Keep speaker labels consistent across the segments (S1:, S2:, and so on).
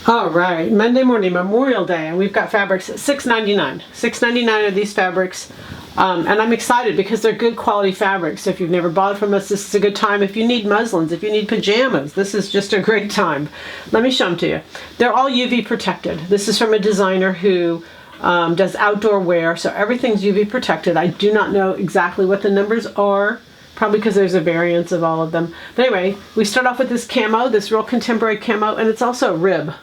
S1: All right, Monday morning, Memorial Day, and we've got fabrics at $6.99. $6.99 are these fabrics, and I'm excited because they're good quality fabrics. So if you've never bought from us, this is a good time. If you need muslins, if you need pajamas, this is just a great time. Let me show them to you. They're all UV protected. This is from a designer who does outdoor wear, so everything's UV protected. I do not know exactly what the numbers are, probably because there's a variance of all of them. But anyway, we start off with this camo, this real contemporary camo, and it's also a rib.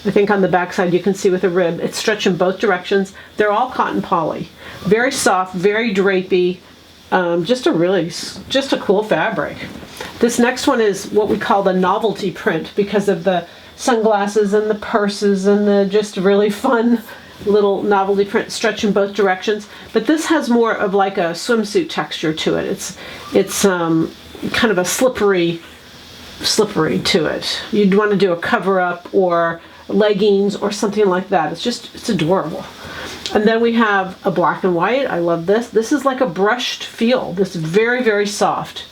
S1: I think on the back side you can see with a rib. It's stretched in both directions. They're all cotton poly. Very soft, very drapey. Just a cool fabric. This next one is what we call the novelty print because of the sunglasses and the purses and the just really fun little novelty print stretch in both directions. But this has more of like a swimsuit texture to it. It's kind of a slippery to it. You'd want to do a cover up or leggings or something like that. It's adorable. And then we have a black and white. I love this. This is like a brushed feel. This is very, very soft.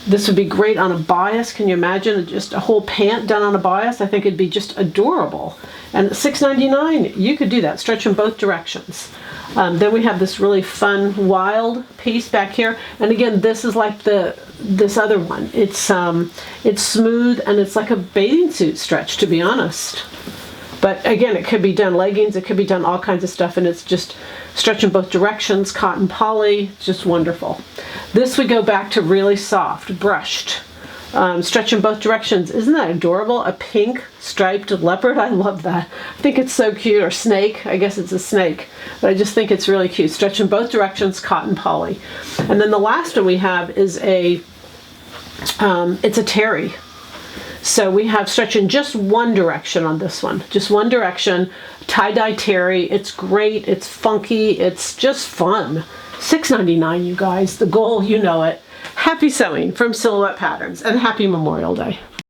S1: This would be great on a bias. Can you imagine just a whole pant done on a bias? I think it'd be just adorable. And at $6.99, you could do that. Stretch in both directions. Then we have this really fun, wild piece back here. And again, this is like this other one. It's smooth and it's like a bathing suit stretch, to be honest. But again, it could be done leggings, it could be done all kinds of stuff, and it's just stretch in both directions, cotton poly, just wonderful. This would go back to really soft, brushed, stretch in both directions. Isn't that adorable? A pink striped leopard, I love that. I think it's so cute, or snake, I guess it's a snake, but I just think it's really cute. Stretch in both directions, cotton poly. And then the last one we have is it's a terry. So we have stretch in just one direction on this one, just one direction, tie-dye terry. It's great, it's funky, it's just fun. $6.99, you guys, the goal, you know it. Happy sewing from Silhouette Patterns, and happy Memorial Day.